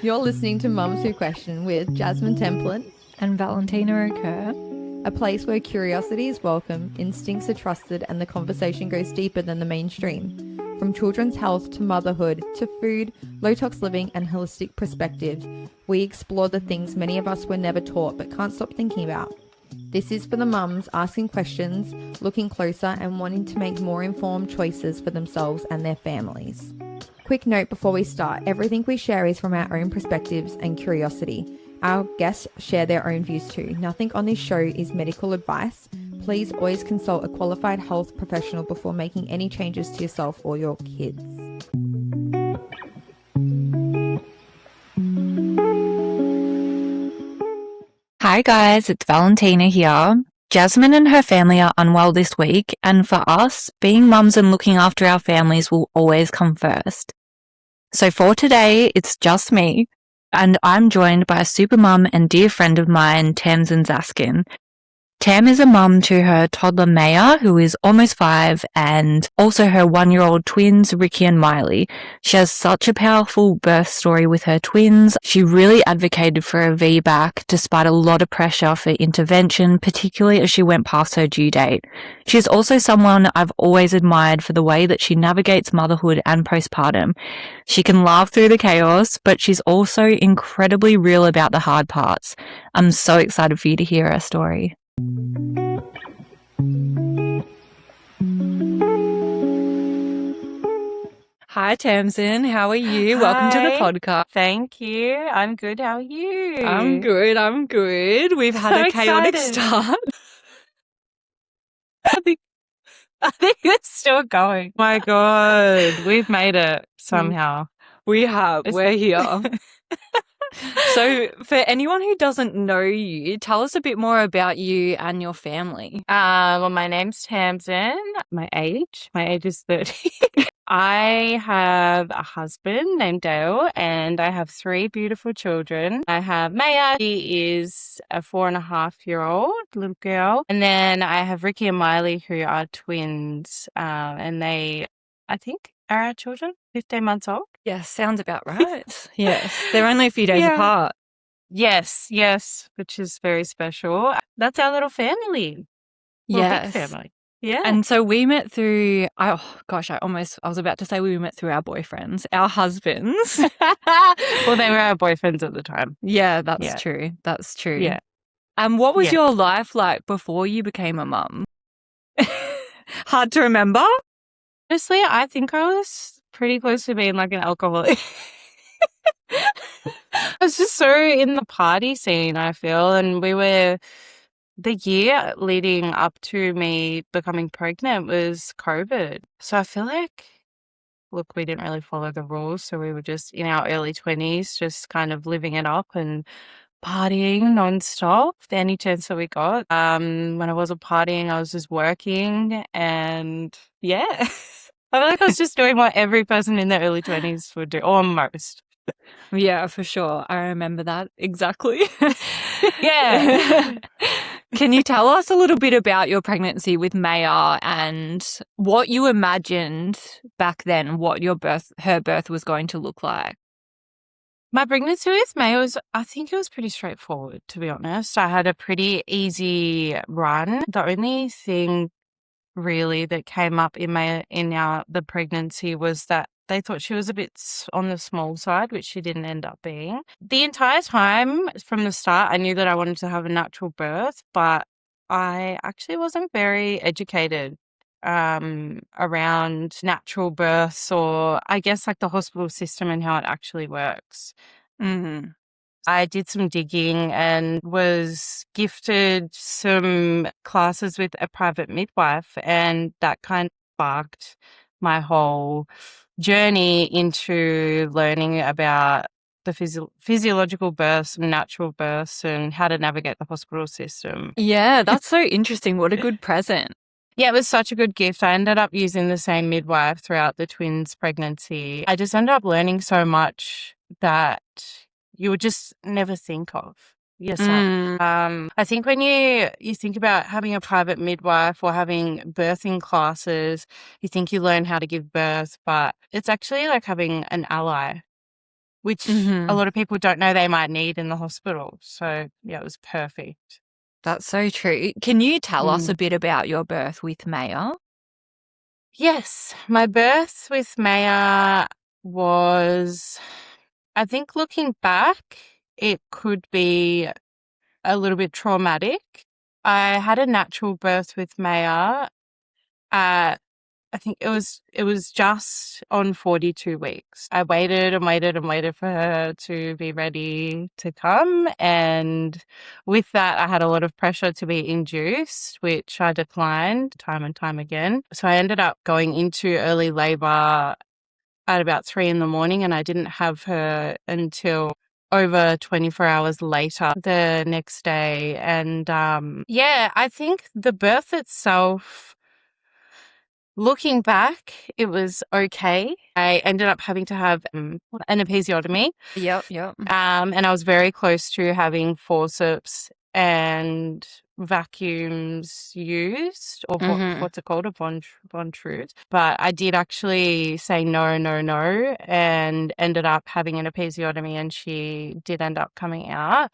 You're listening to Mums Who Question with Jasmine Templin and Valentina Occur, a place where curiosity is welcome, instincts are trusted, and the conversation goes deeper than the mainstream. From children's health to motherhood to food, low-tox living, and holistic perspectives, we explore the things many of us were never taught but can't stop thinking about. This is for the mums asking questions, looking closer, and wanting to make more informed choices for themselves and their families. Quick note before we start, everything we share is from our own perspectives and curiosity. Our guests share their own views too. Nothing on this show is medical advice. Please always consult a qualified health professional before making any changes to yourself or your kids. Hi guys, it's Valentina here. Jasmine and her family are unwell this week, and for us, being mums and looking after our families will always come first. So for today, it's just me, and I'm joined by a super mum and dear friend of mine, Tamsyn Zaskin. Tam is a mum to her toddler Maya, who is almost 5, and also her 1-year-old twins, Ricky and Miley. She has such a powerful birth story with her twins. She really advocated for a VBAC despite a lot of pressure for intervention, particularly as she went past her due date. She's also someone I've always admired for the way that she navigates motherhood and postpartum. She can laugh through the chaos, but she's also incredibly real about the hard parts. I'm so excited for you to hear her story. Hi Tamsyn, how are you? Hi. Welcome to the podcast. Thank you. I'm good. How are you? I'm good. We've had a chaotic start. I think it's still going. My God, we've made it somehow. We have. We're here. So for anyone who doesn't know you, tell us a bit more about you and your family. Well, my name's Tamsyn. My age is 30. I have a husband named Dale, and I have 3 beautiful children. I have Maya. She is a 4.5-year-old little girl. And then I have Ricky and Miley, who are twins. And they, I think, are our children, 15 months old. Yes, sounds about right. Yes, they're only a few days apart. Yes, which is very special. That's our little family. Yes. Big family. Yeah. And so we met through, I was about to say we met through our boyfriends, our husbands. Well, they were our boyfriends at the time. Yeah, that's true. That's true. Yeah. And what was your life like before you became a mum? Hard to remember? Honestly, I think I was pretty close to being like an alcoholic. I was just so in the party scene, I feel, and the year leading up to me becoming pregnant was COVID. So I feel like, look, we didn't really follow the rules. So we were just in our early 20s, just kind of living it up and partying nonstop, any chance that we got. When I wasn't partying, I was just working, and I feel like I was just doing what every person in their early 20s would do, almost. Yeah, for sure. I remember that exactly. Yeah. Can you tell us a little bit about your pregnancy with Maya and what you imagined back then, what her birth was going to look like? My pregnancy with Maya I think it was pretty straightforward, to be honest. I had a pretty easy run. The only thing really that came up in the pregnancy was that they thought she was a bit on the small side, which she didn't end up being. The entire time from the start, I knew that I wanted to have a natural birth, but I actually wasn't very educated around natural births, or I guess like the hospital system and how it actually works. Mm-hmm. I did some digging and was gifted some classes with a private midwife, and that kind of sparked my whole journey into learning about the physiological births and natural births and how to navigate the hospital system. Yeah, that's so interesting. What a good present. Yeah, it was such a good gift. I ended up using the same midwife throughout the twins' pregnancy. I just ended up learning so much that you would just never think of yourself. I think when you think about having a private midwife or having birthing classes, you think you learn how to give birth, but it's actually like having an ally which a Mhm. lot of people don't know they might need in the hospital. So, yeah, it was perfect. That's so true. Can you tell us a Mm. bit about your birth with Maya? Yes, my birth with Maya was, I think looking back, it could be a little bit traumatic. I had a natural birth with Maya at, I think it was just on 42 weeks. I waited and waited and waited for her to be ready to come. And with that, I had a lot of pressure to be induced, which I declined time and time again. So I ended up going into early labor at about 3 in the morning, and I didn't have her until over 24 hours later the next day. And yeah, I think the birth itself, looking back, it was okay. I ended up having to have an episiotomy, Yep. and I was very close to having forceps and vacuums used, or Mhm. what's it called, a von Truth. But I did actually say no, no, no, and ended up having an episiotomy, and she did end up coming out.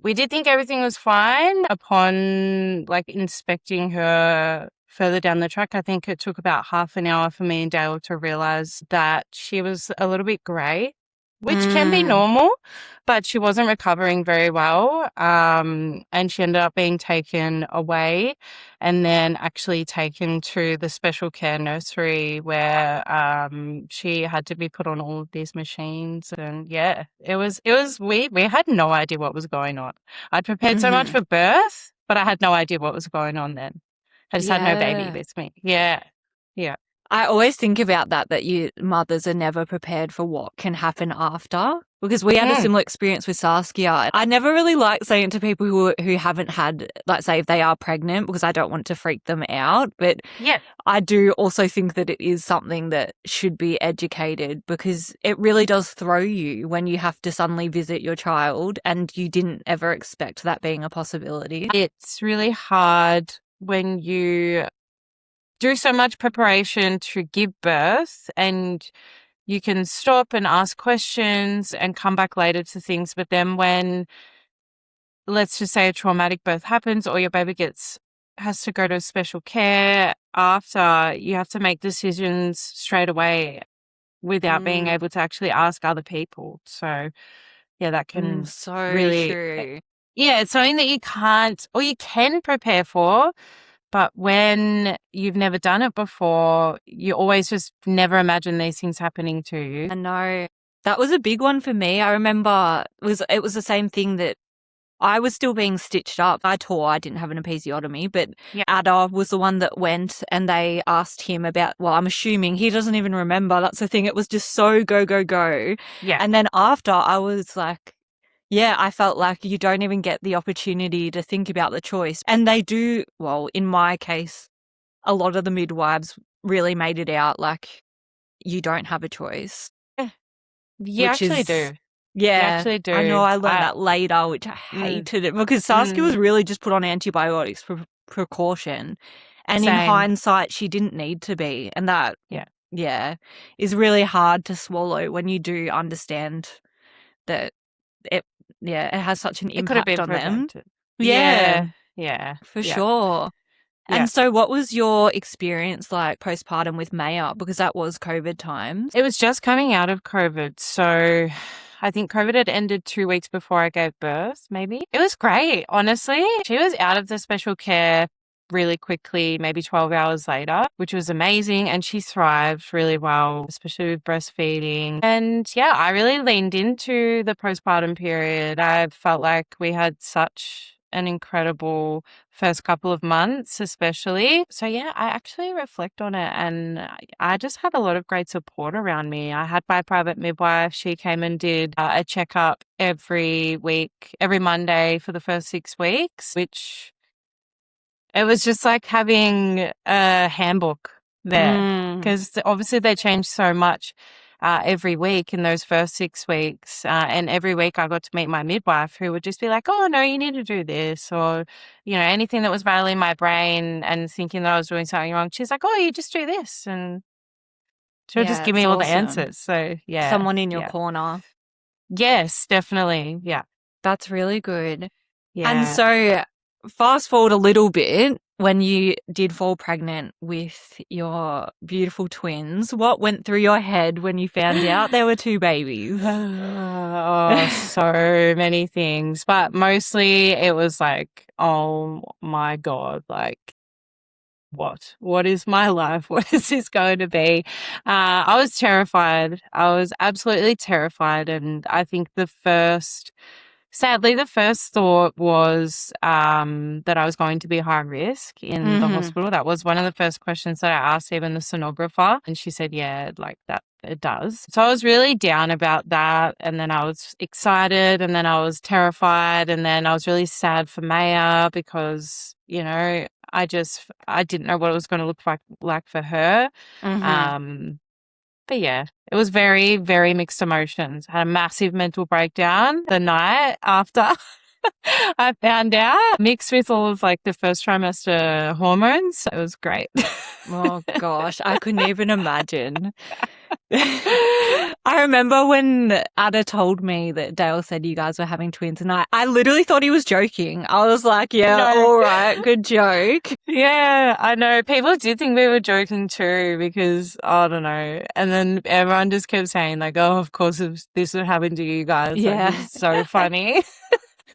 We did think everything was fine upon like inspecting her further down the track. I think it took about half an hour for me and Dale to realize that she was a little bit grey, which can be Mm. normal, but she wasn't recovering very well. And she ended up being taken away and then actually taken to the special care nursery where she had to be put on all of these machines. And yeah, we had no idea what was going on. I'd prepared so much Mhm. for birth, but I had no idea what was going on then. I just had no baby Yeah. with me. Yeah. Yeah. I always think about that you mothers are never prepared for what can happen after. Because we had a Mm. similar experience with Saskia. I never really like saying to people who haven't had, like, say, if they are pregnant, because I don't want to freak them out. But Yeah. I do also think that it is something that should be educated, because it really does throw you when you have to suddenly visit your child and you didn't ever expect that being a possibility. It's really hard when you do so much preparation to give birth and you can stop and ask questions and come back later to things. But then when, let's just say, a traumatic birth happens or your baby has to go to special care after, you have to make decisions straight away without being Mm, able to actually ask other people. So yeah, that can so really, true. yeah, it's something that you can't, or you can prepare for. But when you've never done it before, you always just never imagine these things happening to you. I know. That was a big one for me. I remember it was the same thing that I was still being stitched up. I didn't have an episiotomy, but Yeah. Ada was the one that went, and they asked him about, well, I'm assuming he doesn't even remember. That's the thing. It was just so go, go, go. Yeah. And then after, I was like, yeah, I felt like you don't even get the opportunity to think about the choice. And they do, well, in my case, a lot of the midwives really made it out like you don't have a choice, Yeah. You which actually is, do. You yeah, actually I know do. I learned that later, which I Mm, hated it, because Saskia was mm, really just put on antibiotics for precaution. And in same. hindsight, she didn't need to be. And that, Yeah. yeah, is really hard to swallow when you do understand that it, yeah, it has such an It could have impact been on them. prevented. Yeah, Yeah. Yeah. for Yeah. sure. Yeah. And so what was your experience like postpartum with Maya? Because that was COVID times. It was just coming out of COVID. So I think COVID had ended 2 weeks before I gave birth, maybe. It was great, honestly. She was out of the special care really quickly, maybe 12 hours later, which was amazing. And she thrived really well, especially with breastfeeding. And yeah, I really leaned into the postpartum period. I felt like we had such an incredible first couple of months, especially. So yeah, I actually reflect on it, and I just had a lot of great support around me. I had my private midwife. She came and did a checkup every week, every Monday for the first 6 weeks, which it was just like having a handbook there, Mm. because obviously they changed so much every week in those first 6 weeks. And every week I got to meet my midwife, who would just be like, oh, no, you need to do this. Or, anything that was rattling my brain and thinking that I was doing something wrong. She's like, oh, you just do this. And she'll just Yeah, give it's me all the awesome. answers. So, yeah, Someone in your yeah. corner. Yes, definitely. Yeah. That's really good. And Yeah. so fast forward a little bit, when you did fall pregnant with your beautiful twins, what went through your head when you found out there were two babies? Oh, so many things. But mostly it was like, oh my God, like what? What is my life? What is this going to be? I was terrified. I was absolutely terrified. And I think sadly, the first thought was that I was going to be high risk in the hospital. That was one of the first questions that I asked even the sonographer. And she said, yeah, like that. It does. So I was really down about that. And then I was excited and then I was terrified. And then I was really sad for Maya because, I didn't know what it was going to look like for her. But yeah, it was very, very mixed emotions. I had a massive mental breakdown the night after I found out, mixed with all of like the first trimester hormones. It was great. Oh gosh, I couldn't even imagine. I remember when Ada told me that Dale said you guys were having twins, and I literally thought he was joking. I was like, yeah, No. all right, good joke. Yeah, I know. People did think we were joking too because, I don't know. And then everyone just kept saying like, oh, of course this would happen to you guys. Yeah. Like, it's so funny.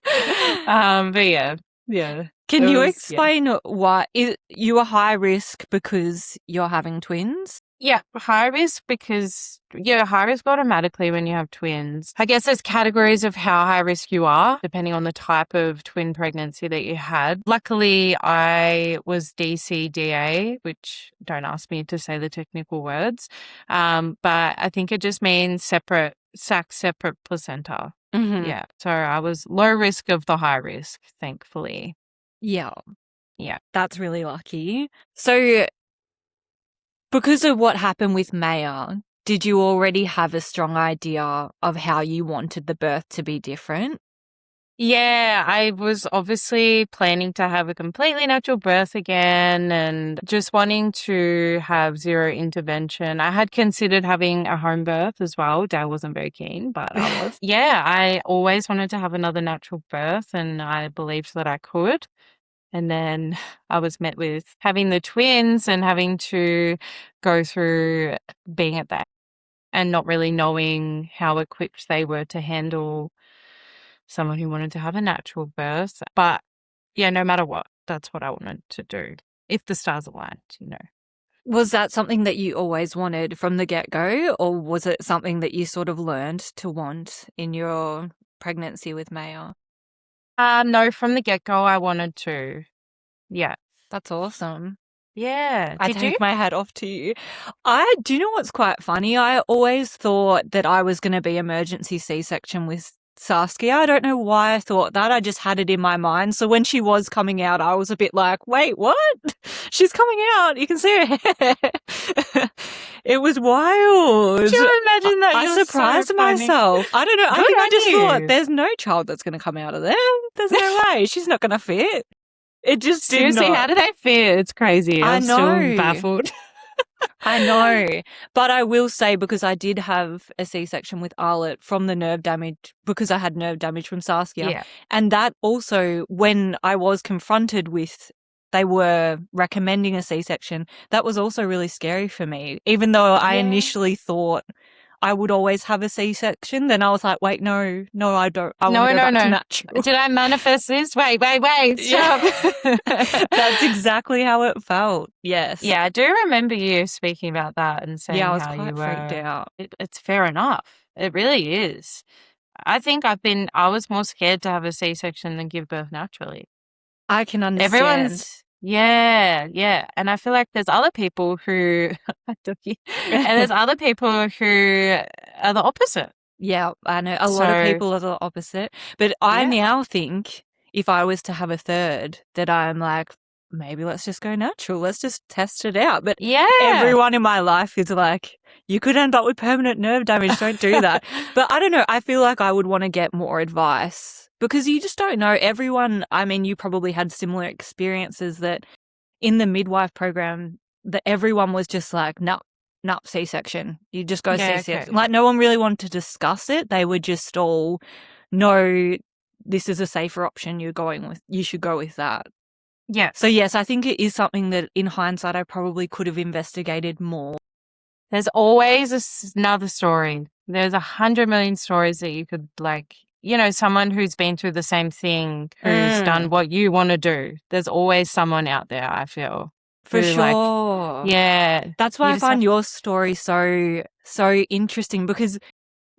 But yeah. Can It you was- explain why you are high risk because you're having twins? Yeah, high risk high risk automatically when you have twins. I guess there's categories of how high risk you are, depending on the type of twin pregnancy that you had. Luckily, I was DCDA, which don't ask me to say the technical words, but I think it just means separate placenta. Yeah, so I was low risk of the high risk, thankfully. Yeah. Yeah. That's really lucky. So, because of what happened with Maya, did you already have a strong idea of how you wanted the birth to be different? Yeah, I was obviously planning to have a completely natural birth again and just wanting to have zero intervention. I had considered having a home birth as well. Dad wasn't very keen, but I was. Yeah, I always wanted to have another natural birth and I believed that I could. And then I was met with having the twins and having to go through being at that and not really knowing how equipped they were to handle someone who wanted to have a natural birth. But yeah, no matter what, that's what I wanted to do. If the stars aligned. Was that something that you always wanted from the get-go, or was it something that you sort of learned to want in your pregnancy with Maya? No, from the get-go, I wanted to. Yeah. That's awesome. Yeah. I Did you? take my hat off to you. Do you know what's quite funny? I always thought that I was going to be emergency C-section with Saskia. I don't know why I thought that. I just had it in my mind. So when she was coming out, I was a bit like, wait, what? She's coming out. You can see her hair. It was wild. Could you imagine that? I You're surprised so funny. myself. I don't know. I Good think I on just you. thought there's no child that's going to come out of there. There's no way. She's not going to fit. It just did Seriously, not. how do they fit? It's crazy. I I'm still know. baffled. I know. But I will say, because I did have a C-section with Arlette from the nerve damage, because I had nerve damage from Saskia. Yeah. And that also, when I was confronted with, they were recommending a C-section, that was also really scary for me. Even though I Yeah. initially thought I would always have a C-section, then I was like, wait, no, I don't. I No, want to go no, back to no. natural. Did I manifest this? Wait, Yeah. stop. That's exactly how it felt. Yes. Yeah, I do remember you speaking about that and saying Yeah, I was how you quite freaked were. out. It's fair enough. It really is. I think I was more scared to have a C-section than give birth naturally. I can understand. Yeah. And I feel like there's other people who, and there's other people who are the opposite. Yeah, I know. A lot of So- people are the opposite. But I Yeah. now think if I was to have a third, that I'm like, maybe let's just go natural. Let's just test it out. But Yeah. everyone in my life is like, you could end up with permanent nerve damage. Don't do that. But I don't know. I feel like I would want to get more advice because you just don't know. Everyone, I mean, you probably had similar experiences that in the midwife program that everyone was just like, no, no, C-section. You just go Yeah, C-section. okay. Like, no one really wanted to discuss it. They were just all, no, this is a safer option. You should go with that. Yeah. So yes, I think it is something that in hindsight, I probably could have investigated more. There's always another story. There's 100 million stories that you could someone who's been through the same thing, who's done what you want to do. There's always someone out there, I feel. For who, sure. yeah. That's why You I just find have- your story so interesting, because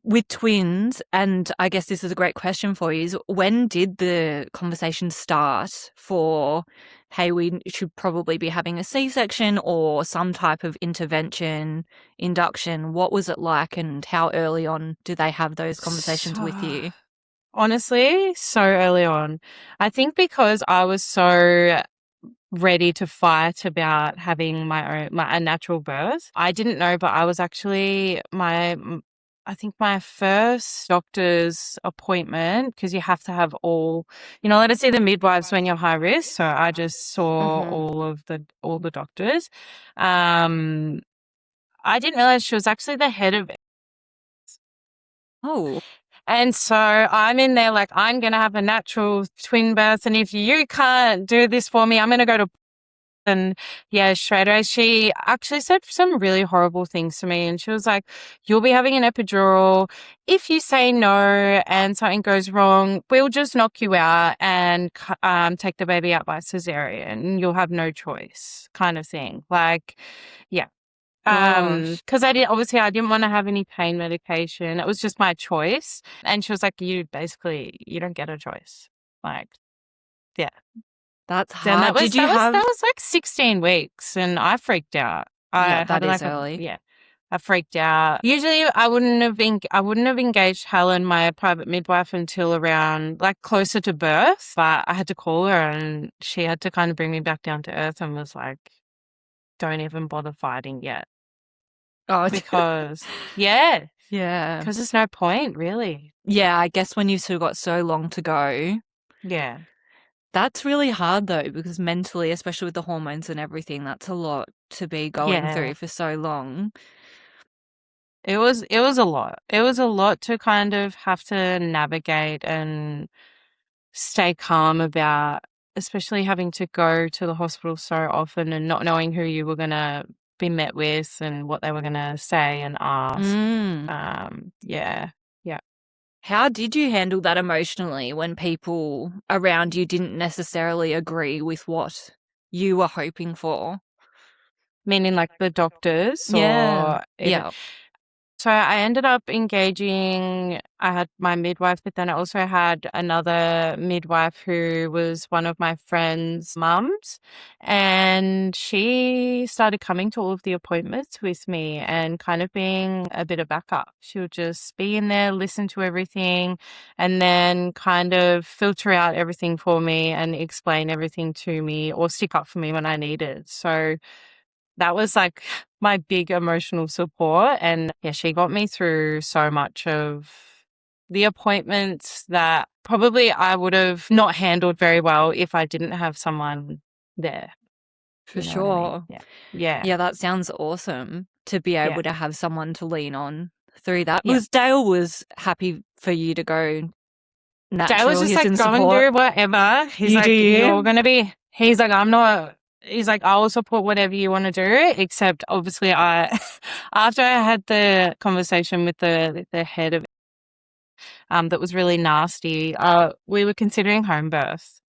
with twins, and I guess this is a great question for you, is when did the conversation start for, hey, we should probably be having a C-section or some type of intervention, induction? What was it like, and how early on do they have those conversations with you? Honestly, so early on. I think because I was so ready to fight about having a natural birth. I didn't know, but I was actually I think my first doctor's appointment, because you have to have let us see the midwives when you're high risk. So I just saw all the doctors. I didn't realize she was actually the head of. Oh, And so I'm in there like, I'm going to have a natural twin birth. And if you can't do this for me, I'm going to go to. And yeah, straight away, she actually said some really horrible things to me. And she was like, you'll be having an epidural. If you say no and something goes wrong, we'll just knock you out and take the baby out by cesarean. You'll have no choice, kind of thing. Like, yeah. gosh. Because I didn't want to have any pain medication. It was just my choice. And she was like, you don't get a choice. Like, yeah. That's And hard. Did you have... that was like 16 weeks, and I freaked out. Yeah, that is early. Yeah, I freaked out. Usually, I wouldn't have engaged Helen, my private midwife, until around like closer to birth. But I had to call her, and she had to kind of bring me back down to earth, and was like, "Don't even bother fighting yet." Oh, Because yeah, yeah. because there's no point, really. Yeah, I guess when you've still got so long to go. Yeah. That's really hard though, because mentally, especially with the hormones and everything, that's a lot to be going through for so long. It was a lot. It was a lot to kind of have to navigate and stay calm about, especially having to go to the hospital so often and not knowing who you were going to be met with and what they were going to say and ask. Yeah. How did you handle that emotionally when people around you didn't necessarily agree with what you were hoping for? Meaning like the doctors Yeah. or even. Yeah. So I ended up engaging, I had my midwife, but then I also had another midwife who was one of my friend's mums. And she started coming to all of the appointments with me and kind of being a bit of backup. She would just be in there, listen to everything, and then kind of filter out everything for me and explain everything to me or stick up for me when I needed. So that was like my big emotional support. And yeah, she got me through so much of the appointments that probably I would have not handled very well if I didn't have someone there. For You know what I mean? sure. Yeah. Yeah, that sounds awesome to be able Yeah. to have someone to lean on through that. Yeah. Because Dale was happy for you to go natural. Dale was just like, go and do whatever. He's like, you're going to be, he's like, he's like, I will support whatever you want to do, except obviously after I had the conversation with the head of, that was really nasty, we were considering home birth,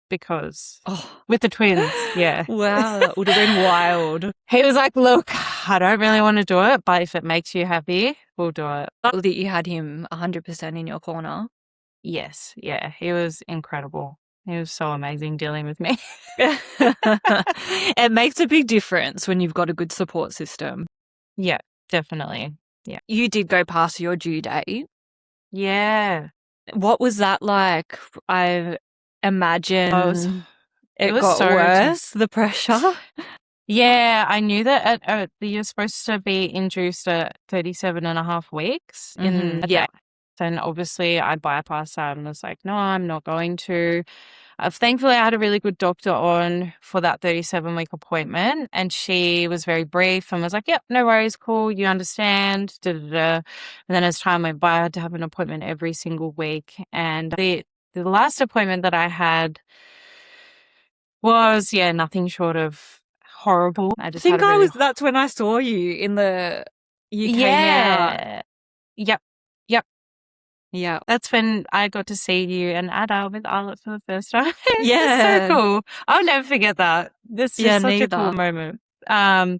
because with the twins, yeah. Wow, that would have been wild. He was like, look, I don't really want to do it, but if it makes you happy, we'll do it. That you had him 100% in your corner. Yes, yeah, he was incredible. He was so amazing dealing with me. It makes a big difference when you've got a good support system. Yeah, definitely. Yeah. You did go past your due date. Yeah. What was that like? I imagine it was got so worse, the pressure. Yeah, I knew that you're supposed to be induced at 37 and a half weeks in a day. And obviously I bypassed that and was like, no, I'm not going to. Thankfully, I had a really good doctor on for that 37-week appointment, and she was very brief and was like, "Yep, no worries, cool, you understand." Da, da, da. And then as time went by, I had to have an appointment every single week. And the last appointment that I had was, nothing short of horrible. I I just had think a really, that's when I saw you you came out. yeah, yep, yep. Yeah. That's when I got to see you and Ada with Arlette for the first time. It's so Yeah. cool. I'll never forget that. This Yeah, is such a cool neither. moment. I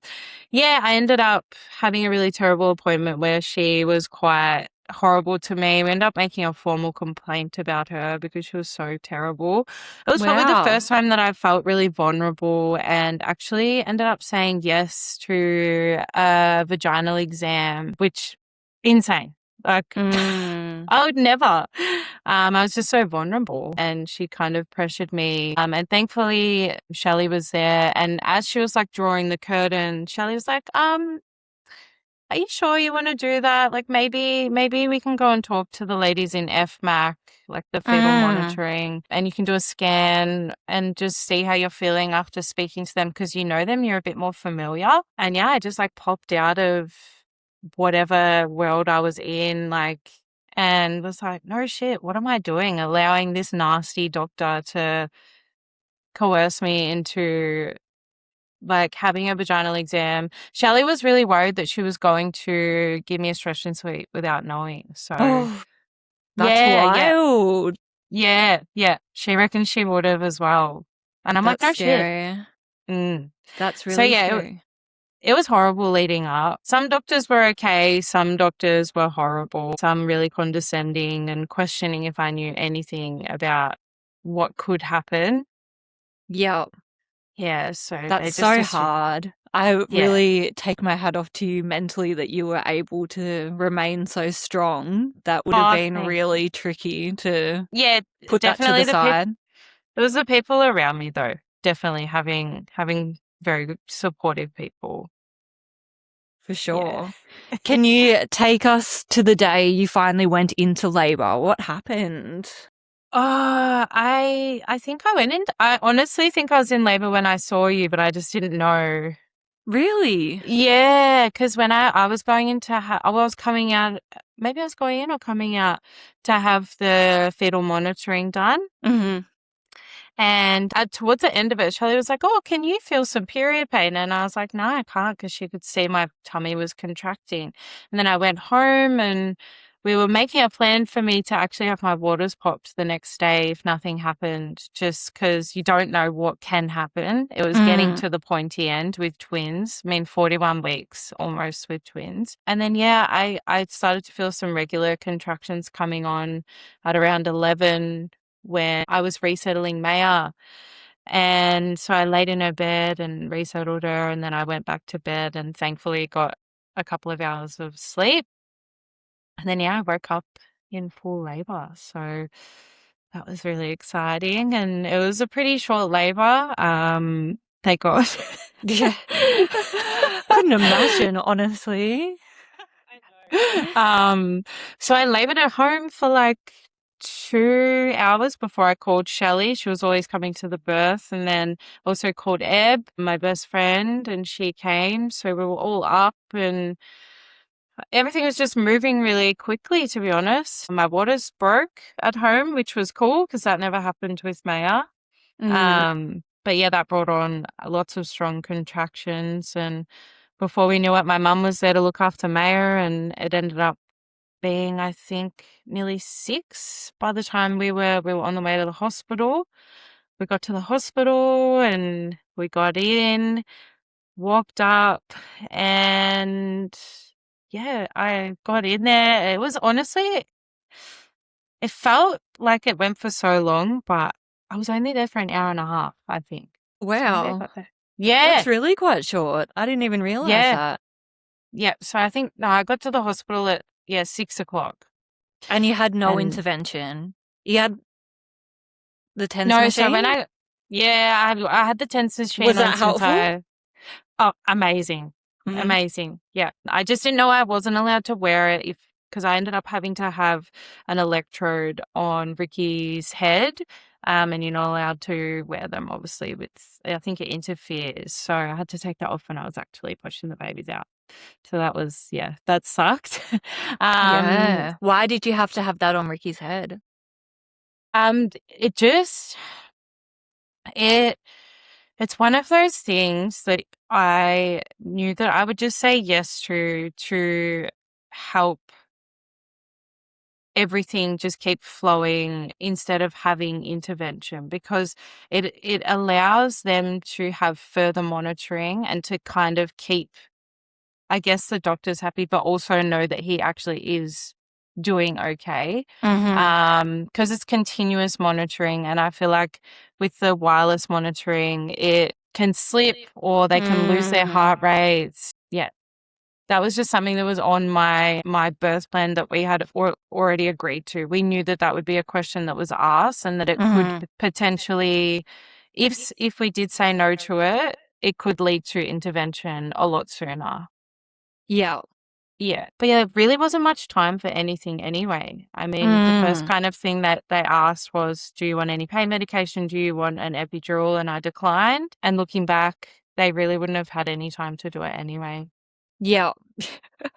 ended up having a really terrible appointment where she was quite horrible to me. We ended up making a formal complaint about her because she was so terrible. It was probably the Wow. first time that I felt really vulnerable and actually ended up saying yes to a vaginal exam, which insane. Like, I would never. I was just so vulnerable, and she kind of pressured me. And thankfully, Shelley was there. And as she was like drawing the curtain, Shelley was like, are you sure you want to do that? Like maybe we can go and talk to the ladies in FMAC, like the fetal monitoring, and you can do a scan and just see how you're feeling after speaking to them because you know them, you're a bit more familiar. And I just like popped out of whatever world I was in, and was like, no shit, what am I doing? Allowing this nasty doctor to coerce me into like having a vaginal exam. Shelley was really worried that she was going to give me a stretch and sweep without knowing. So that's wild. Yeah. She reckons she would have as well. And I'm like, no scary. shit. That's really scary. It was horrible leading up. Some doctors were okay. Some doctors were horrible. Some really condescending and questioning if I knew anything about what could happen. Yeah. Yeah, so that's so hard. I really take my hat off to you mentally that you were able to remain so strong. That would have been really tricky to put that to the side. It was the people around me though. Definitely having very supportive people. For sure. Can you take us to the day you finally went into labor? What happened? I think I honestly think I was in labor when I saw you, but I just didn't know. Really? Yeah, because when I was going in to I was coming out, maybe I was going in or coming out to have the fetal monitoring done. Mm-hmm. And towards the end of it, Shelley was like, oh, can you feel some period pain? And I was like, no, I can't, because she could see my tummy was contracting. And then I went home and we were making a plan for me to actually have my waters popped the next day if nothing happened, just because you don't know what can happen. It was getting to the pointy end with twins. 41 weeks almost with twins. And then, I started to feel some regular contractions coming on at around 11 when I was resettling Maya. And so I laid in her bed and resettled her, and then I went back to bed and thankfully got a couple of hours of sleep. And then, I woke up in full labor. So that was really exciting. And it was a pretty short labor. Thank God. Yeah. Couldn't imagine, honestly. So I labored at home for like 2 hours before I called Shelley. She was always coming to the birth, and then also called Eb, my best friend, and she came. So we were all up and everything was just moving really quickly, to be honest. My waters broke at home, which was cool because that never happened with Maya. But that brought on lots of strong contractions. And before we knew it, my mum was there to look after Maya, and it ended up being, I think, nearly 6 by the time we were on the way to the hospital. We got to the hospital and we got in, walked up, and I got in there. It was honestly, it felt like it went for so long, but I was only there for an hour and a half, I think. Wow. Yeah. That's really quite short. I didn't even realize that. Yeah. So I think, I got to the hospital at, 6 o'clock. And you had no intervention? You had the TENS No, machine? so when I had the TENS machine. Was that helpful? Amazing. Mm-hmm. Amazing. Yeah. I just didn't know I wasn't allowed to wear it because I ended up having to have an electrode on Ricky's head and you're not allowed to wear them, obviously. I think it interferes. So I had to take that off when I was actually pushing the babies out. So that was, that sucked. Yeah. Why did you have to have that on Ricky's head? It just, it's one of those things that I knew that I would just say yes to help everything just keep flowing instead of having intervention, because it allows them to have further monitoring and to kind of keep, I guess, the doctors happy, but also know that he actually is doing okay. Because it's continuous monitoring, and I feel like with the wireless monitoring, it can slip or they can lose their heart rates. Yeah. That was just something that was on my birth plan that we had already agreed to. We knew that would be a question that was asked, and that it could potentially, if we did say no to it, it could lead to intervention a lot sooner. Yeah. Yeah. But yeah, it really wasn't much time for anything anyway. I mean, the first kind of thing that they asked was, do you want any pain medication? Do you want an epidural? And I declined. And looking back, they really wouldn't have had any time to do it anyway. Yeah.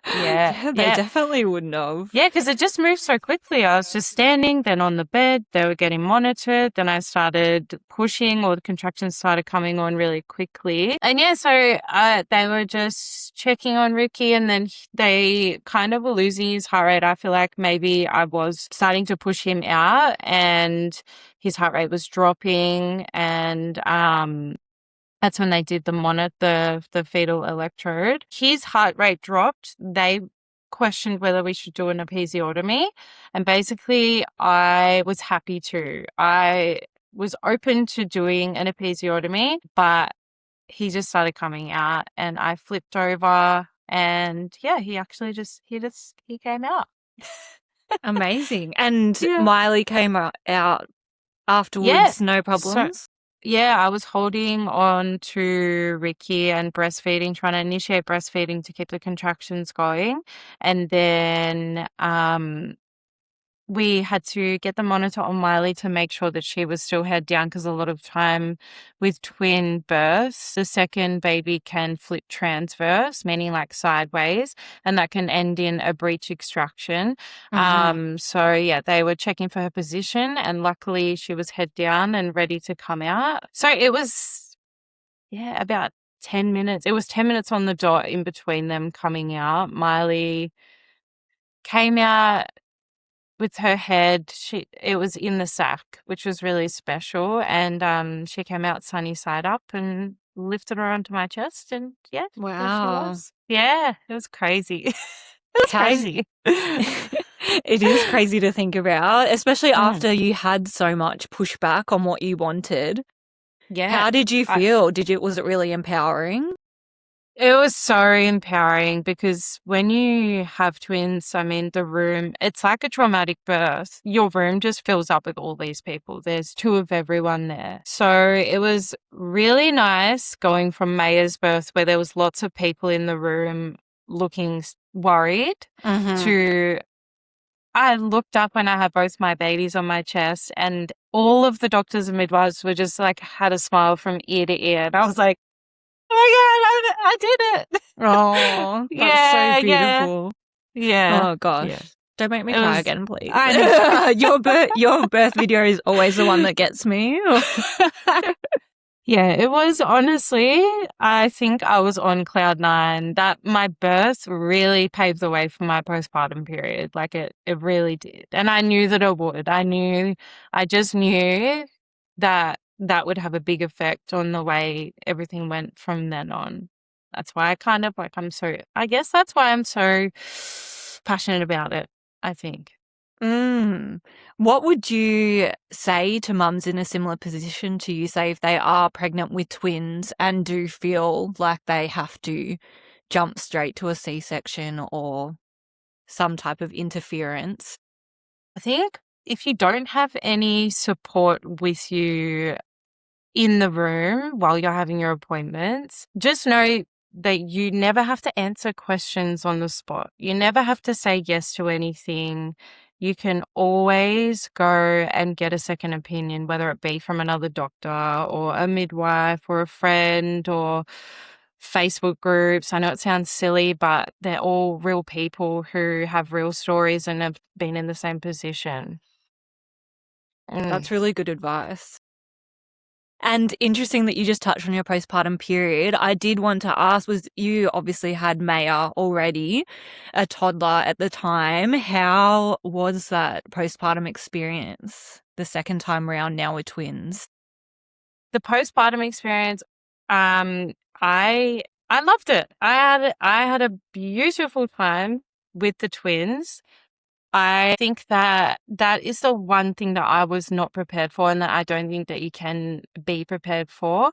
Yeah. They definitely wouldn't have. Yeah, because it just moved so quickly. I was just standing, then on the bed, they were getting monitored. Then I started pushing, or the contractions started coming on really quickly. And yeah, so they were just checking on Ricky, and then they kind of were losing his heart rate. I feel like maybe I was starting to push him out and his heart rate was dropping, and that's when they did the fetal electrode. His heart rate dropped. They questioned whether we should do an episiotomy. And basically, I was happy to. I was open to doing an episiotomy, but he just started coming out, and I flipped over, and yeah, he actually he came out. Amazing. And Miley came out afterwards, no problems? I was holding on to Ricky and breastfeeding, trying to initiate breastfeeding to keep the contractions going. And then we had to get the monitor on Miley to make sure that she was still head down, because a lot of time with twin births, the second baby can flip transverse, meaning like sideways, and that can end in a breech extraction. So yeah, they were checking for her position, and luckily she was head down and ready to come out. So it was, about 10 minutes. It was 10 minutes on the dot in between them coming out. Miley came out with her head, it was in the sack, which was really special. And she came out sunny side up and lifted her onto my chest, and there she was. Yeah, it was crazy. Crazy. It is crazy to think about, especially after you had so much pushback on what you wanted. Yeah. How did you feel? Was it really empowering? It was so empowering, because when you have twins, I mean, the room, it's like a traumatic birth. Your room just fills up with all these people. There's two of everyone there. So it was really nice going from Maya's birth, where there was lots of people in the room looking worried, to I looked up when I had both my babies on my chest, and all of the doctors and midwives were just like, had a smile from ear to ear. And I was like, oh my God, I did it. Oh, that's so beautiful. Yeah. Oh gosh. Yeah. Don't make me cry again, please. I know. Your birth video is always the one that gets me. Yeah, it was, honestly, I think I was on cloud nine. That my birth really paved the way for my postpartum period. Like it really did. And I knew that it would. I just knew that would have a big effect on the way everything went from then on. That's why I guess that's why I'm so passionate about it, I think. What would you say to mums in a similar position to you, say if they are pregnant with twins and do feel like they have to jump straight to a C-section or some type of interference? I think if you don't have any support with you in the room while you're having your appointments, just know that you never have to answer questions on the spot. You never have to say yes to anything. you can always go and get a second opinion, whether it be from another doctor or a midwife or a friend or Facebook groups. I know it sounds silly, but they're all real people who have real stories and have been in the same position. That's really good advice. And interesting that you just touched on your postpartum period. I did want to ask, was you obviously had Maya already, a toddler at the time. How was that postpartum experience the second time around now with twins? The postpartum experience, I loved it. I had a beautiful time with the twins. I think that that is the one thing that I was not prepared for, and that I don't think that you can be prepared for,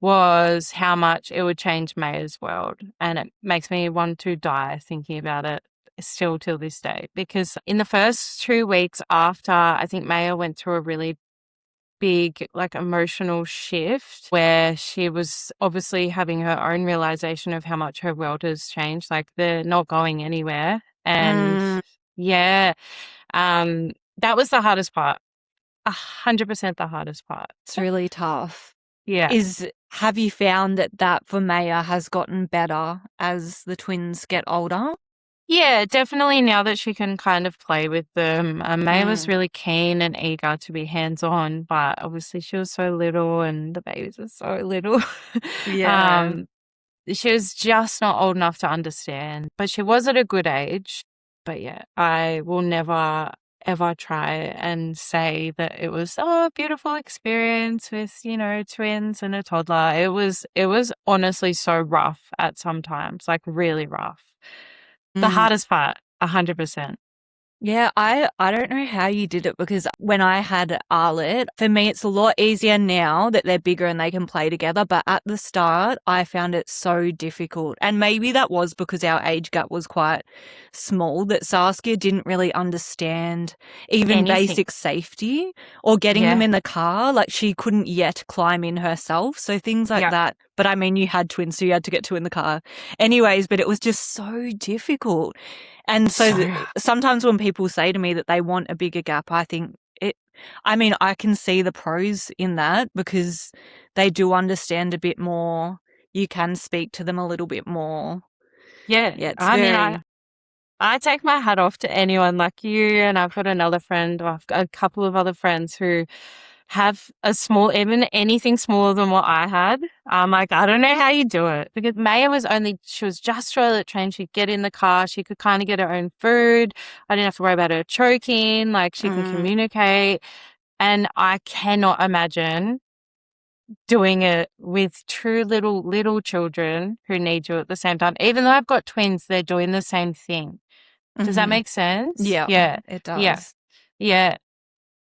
was how much it would change Maya's world. And it makes me want to die thinking about it still till this day. Because in the first 2 weeks after, I think Maya went through a really big like emotional shift where she was obviously having her own realization of how much her world has changed. Like they're not going anywhere. And yeah, that was the hardest part. 100% the hardest part. It's really tough. Yeah. Have you found that for Maya has gotten better as the twins get older? Yeah, definitely now that she can kind of play with them. Maya was really keen and eager to be hands-on, but obviously she was so little and the babies are so little. Yeah. She was just not old enough to understand, but she was at a good age. But yeah, I will never ever try and say that it was a beautiful experience with, twins and a toddler. It was honestly so rough at some times, like really rough. The hardest part, 100%. Yeah, I don't know how you did it, because when I had Arlet, for me it's a lot easier now that they're bigger and they can play together, but at the start I found it so difficult. And maybe that was because our age gap was quite small, that Saskia didn't really understand even Anything. basic safety or getting them Yeah. in the car. Like she couldn't yet climb in herself. So things like Yeah. that. But I mean, you had twins, so you had to get two in the car. Anyways, but it was just so difficult. And so sometimes when people say to me that they want a bigger gap, I think I can see the pros in that, because they do understand a bit more. You can speak to them a little bit more. Yeah. Yeah, it's I mean, very... I take my hat off to anyone like you, and I've got another friend, or I've got a couple of other friends who have even anything smaller than what I had. I'm like, I don't know how you do it, because Maya she was just toilet trained. She'd get in the car. She could kind of get her own food. I didn't have to worry about her choking. Like she can communicate. And I cannot imagine doing it with two little children who need you at the same time. Even though I've got twins, they're doing the same thing. Does that make sense? Yeah, Yeah. it does. Yeah.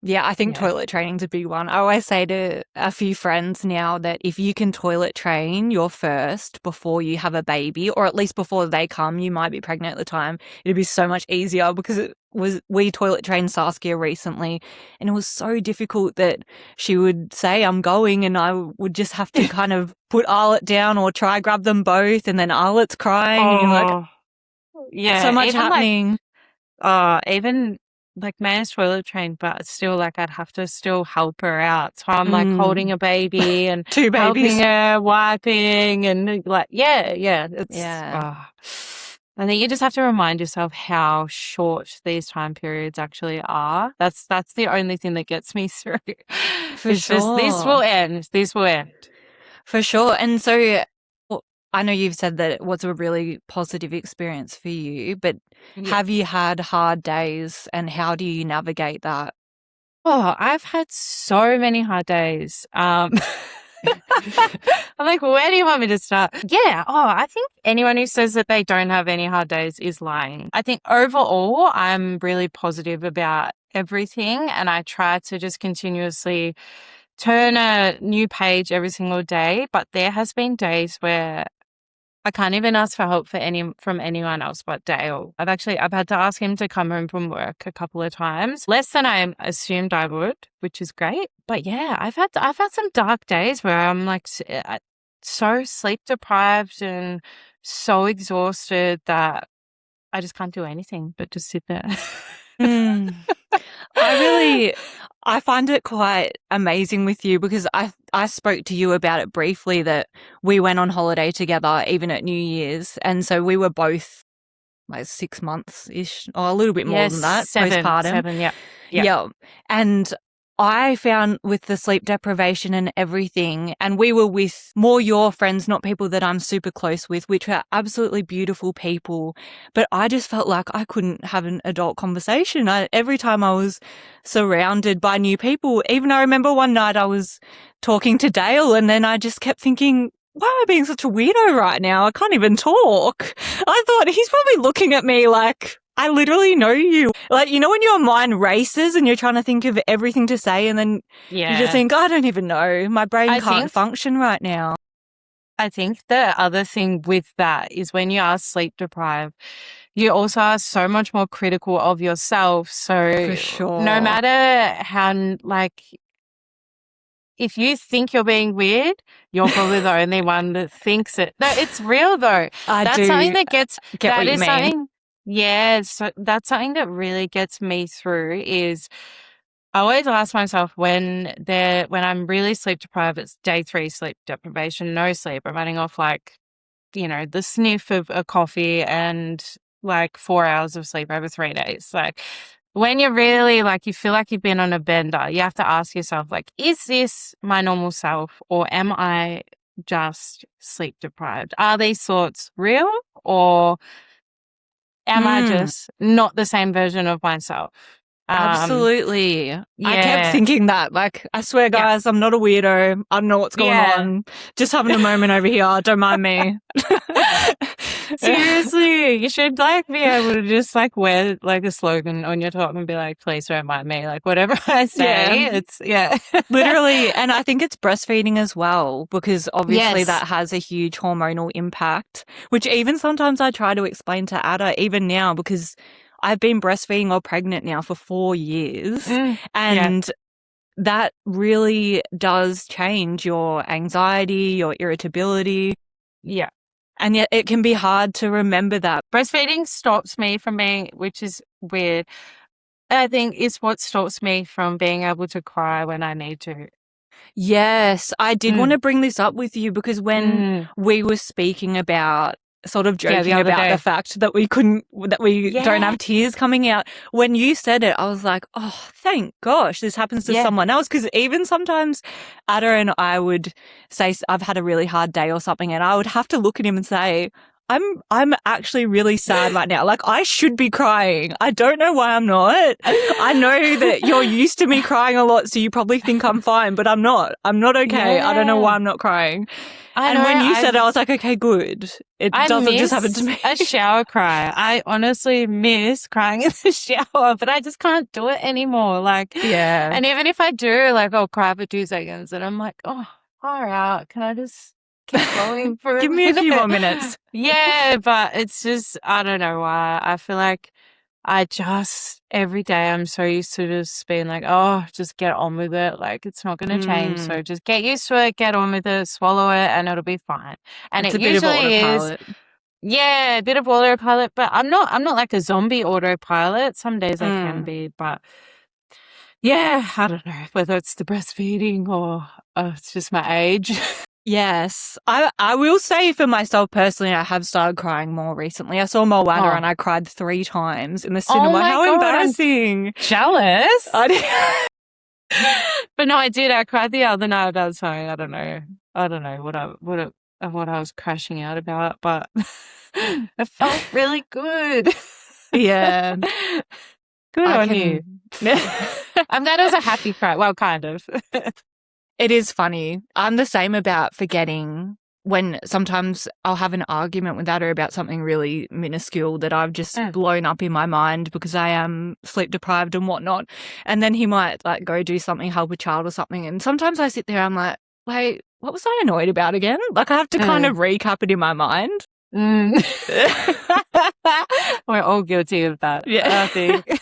Yeah, I think Yeah. toilet training's a big one. I always say to a few friends now that if you can toilet train your first before you have a baby, or at least before they come, you might be pregnant at the time, it'd be so much easier, because we toilet trained Saskia recently, and it was so difficult that she would say, I'm going, and I would just have to kind of put Arlet down or try grab them both, and then Arlet's crying, and you're like, yeah. so much Even happening. even like Maya's toilet trained, but still like I'd have to still help her out. So I'm like holding a baby and Two babies. helping her, wiping, and like, yeah. It's, Yeah. I think you just have to remind yourself how short these time periods actually are. That's the only thing that gets me through. For It's just, this will sure. end. This will end. For sure. And so I know you've said that it was a really positive experience for you, but have you had hard days, and how do you navigate that? Oh, I've had so many hard days. I'm like, where do you want me to start? Yeah. Oh, I think anyone who says that they don't have any hard days is lying. I think overall, I'm really positive about everything, and I try to just continuously turn a new page every single day. But there has been days where I can't even ask for help from anyone else but Dale. I've had to ask him to come home from work a couple of times, less than I assumed I would, which is great. But yeah, I've had some dark days where I'm like so sleep deprived and so exhausted that I just can't do anything but just sit there. Mm. I find it quite amazing with you because I spoke to you about it briefly that we went on holiday together even at New Year's, and so we were both like 6 months-ish, or a little bit more Yes, than that, 7, postpartum. 7, yeah. Yeah. And I found with the sleep deprivation and everything, and we were with more your friends, not people that I'm super close with, which are absolutely beautiful people. But I just felt like I couldn't have an adult conversation. Every time I was surrounded by new people, even I remember one night I was talking to Dale and then I just kept thinking, why am I being such a weirdo right now? I can't even talk. I thought he's probably looking at me like, I literally know you. Like, you know, when your mind races and you're trying to think of everything to say and then you just Yeah. think, I don't even know. My brain I can't think function right now. I think the other thing with that is when you are sleep deprived, you also are so much more critical of yourself. For So no sure. matter how, like, if you think you're being weird, you're probably the only one that thinks it. No, it's real though. I That's do something that gets, get what that you is mean. something, yeah, so that's something that really gets me through is I always ask myself when I'm really sleep deprived, it's day 3 sleep deprivation, no sleep. I'm running off like, the sniff of a coffee and like 4 hours of sleep over 3 days. Like when you're really like, you feel like you've been on a bender, you have to ask yourself, like, is this my normal self or am I just sleep deprived? Are these thoughts real or am I just not the same version of myself? Absolutely. I kept Yeah. thinking that. Like, I swear, Yeah. guys, I'm not a weirdo. I know what's going Yeah. on. Just having a moment over here. Don't mind me. Seriously, you should like be able to just like wear like a slogan on your top and be like, please don't mind me. Like whatever I say, Yeah. it's Literally. And I think it's breastfeeding as well, because obviously Yes. that has a huge hormonal impact, which even sometimes I try to explain to Ada, even now, because I've been breastfeeding or pregnant now for 4 years. Yeah. And that really does change your anxiety, your irritability. Yeah. And yet it can be hard to remember that. Breastfeeding stops me from being, which is weird. I think it's what stops me from being able to cry when I need to. Yes, I did want to bring this up with you because when we were speaking about sort of Yeah, the joking other about the day. fact that we don't have tears coming out, when you said it, I was like, oh, thank gosh, this happens to someone else. Because even sometimes Ada and I would say, I've had a really hard day or something, and I would have to look at him and say, I'm actually really sad right now. Like, I should be crying. I don't know why I'm not. I know that you're used to me crying a lot, so you probably think I'm fine, but I'm not. I'm not okay. Yeah. I don't know why I'm not crying. I And know, when you said it, I was like, okay, good. It doesn't just happen to me. A shower cry. I honestly miss crying in the shower, but I just can't do it anymore. Like, Yeah. and even if I do, like, I'll cry for 2 seconds and I'm like, oh, far out. Can I just keep going for Give me a few more minutes. Yeah, but it's just, I don't know why. I feel like every day I'm so used to just being like, oh, just get on with it. Like, it's not going to change. So just get used to it, get on with it, swallow it, and it'll be fine. And It's it a bit of usually is. autopilot. Yeah, a bit of autopilot, but I'm not like a zombie autopilot. Some days I can be, but yeah, I don't know whether it's the breastfeeding or it's just my age. Yes. I will say for myself personally, I have started crying more recently. I saw Moana and I cried 3 times in the cinema. my How God, embarrassing. Jealous. I But no, I did. I cried the other night. I was sorry. I don't know what I was crashing out about, but it felt really good. Yeah. Good on you. I'm glad it was a happy cry. Well, kind of. It is funny. I'm the same about forgetting when sometimes I'll have an argument with Ada about something really minuscule that I've just blown up in my mind because I am sleep deprived and whatnot. And then he might like go do something, help a child or something. And sometimes I sit there, I'm like, wait, what was I annoyed about again? Like I have to kind of recap it in my mind. We're all guilty of that. Yeah. I think.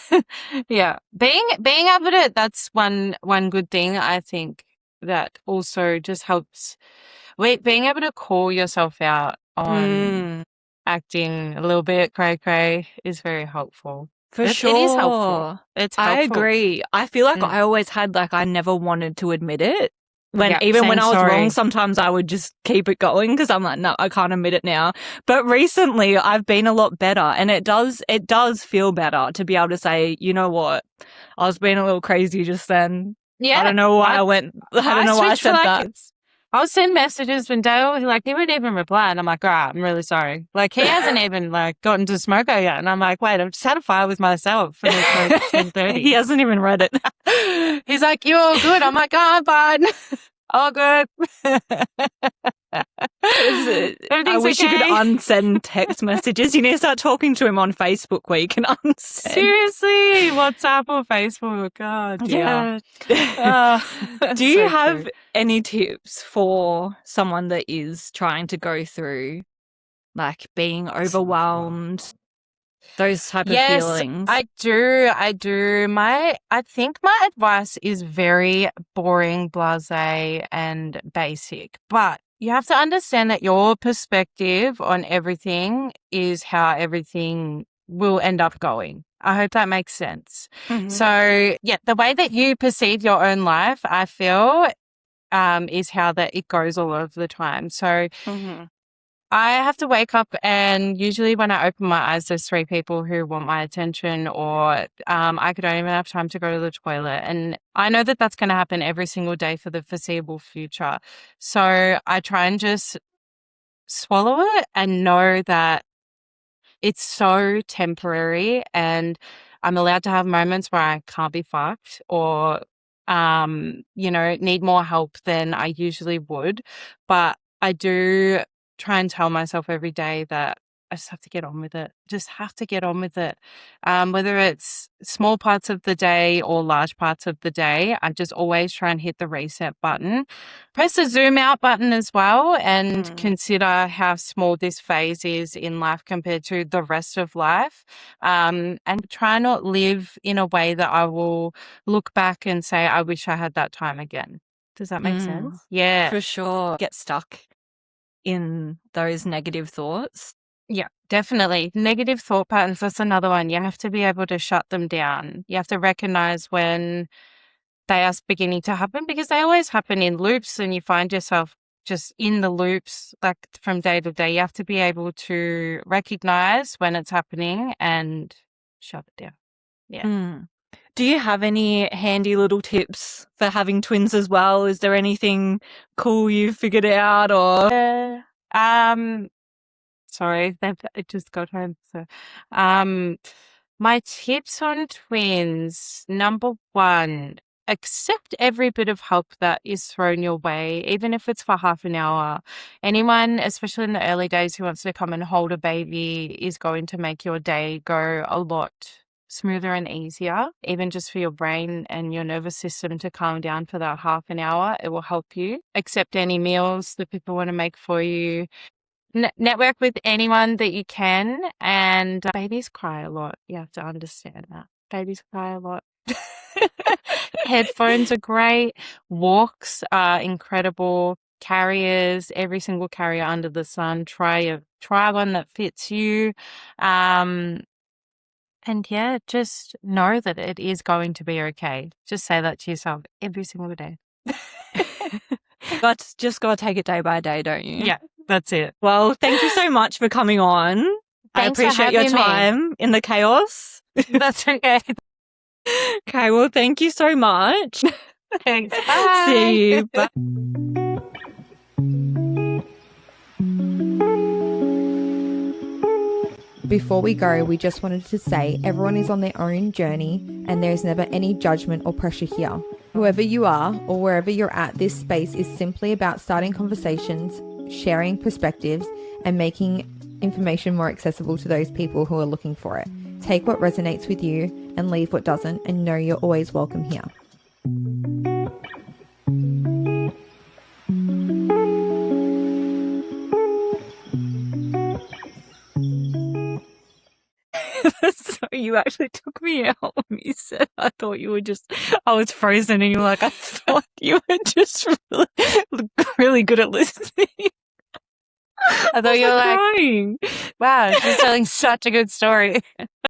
Yeah. Being able to, that's one good thing I think that also just helps. Being able to call yourself out on acting a little bit cray-cray is very helpful. For It is helpful. sure. It's I helpful. agree. I feel like Mm. I always had like I never wanted to admit it. Yeah, Even when same I was wrong, story. sometimes I would just keep it going because I'm like, no, I can't admit it now. But recently I've been a lot better, and it does feel better to be able to say, you know what, I was being a little crazy just then. Yeah. I don't know why I don't know why I switched for said that. I was sending messages when Dale, like, he wouldn't even reply. And I'm like, all right, I'm really sorry. Like, he hasn't even, like, gotten to Smoko yet. And I'm like, wait, I've just had a fire with myself. And it's like 10:30. He hasn't even read it. He's like, you all good? I'm like, oh, I'm fine. All good. I wish you could unsend text messages. You need to start talking to him on Facebook where you can unsend. Seriously, WhatsApp or Facebook? Oh, dear. Yeah. Do you So have true. any tips for someone that is trying to go through like being overwhelmed, those type of feelings? I do. I think my advice is very boring, blasé, and basic. But you have to understand that your perspective on everything is how everything will end up going. I hope that makes sense. Mhm. So, yeah, the way that you perceive your own life, I feel, is how that it goes all of the time. So, Mhm. I have to wake up, and usually when I open my eyes, there's 3 people who want my attention, or I don't even have time to go to the toilet. And I know that that's going to happen every single day for the foreseeable future. So I try and just swallow it and know that it's so temporary, and I'm allowed to have moments where I can't be fucked, or, need more help than I usually would. But I do try and tell myself every day that I just have to get on with it. Just have to get on with it. Whether it's small parts of the day or large parts of the day, I just always try and hit the reset button. Press the zoom out button as well, and consider how small this phase is in life compared to the rest of life. And try not live in a way that I will look back and say, I wish I had that time again. Does that make sense? Yeah. For sure. Get stuck in those negative thoughts. Yeah, definitely. Negative thought patterns, that's another one. You have to be able to shut them down. You have to recognize when they are beginning to happen, because they always happen in loops, and you find yourself just in the loops like from day to day. You have to be able to recognize when it's happening and shut it down. Yeah. Do you have any handy little tips for having twins as well? Is there anything cool you've figured out, or? Sorry, I just got home. So, my tips on twins: number 1, accept every bit of help that is thrown your way, even if it's for half an hour. Anyone, especially in the early days, who wants to come and hold a baby is going to make your day go a lot smoother and easier, even just for your brain and your nervous system to calm down for that half an hour. It will help you. Accept any meals that people want to make for you. Network with anyone that you can, and babies cry a lot. You have to understand that. Babies cry a lot. Headphones are great. Walks are incredible. Carriers, every single carrier under the sun. Try one that fits you. And yeah, just know that it is going to be okay. Just say that to yourself every single day. Just gotta take it day by day, don't you? Yeah, that's it. Well, thank you so much for coming on. I Thanks for appreciate your having me. time in the chaos. That's okay. Okay, well, thank you so much. Thanks. Bye. See you. Bye. Before we go, we just wanted to say everyone is on their own journey, and there is never any judgment or pressure here. Whoever you are or wherever you're at, this space is simply about starting conversations, sharing perspectives, and making information more accessible to those people who are looking for it. Take what resonates with you and leave what doesn't, and know you're always welcome here. So you actually took me out when you said I thought you were just, I was frozen, and you were like, I thought you were just really good at listening. I thought you were like, crying. wow, she's telling such a good story.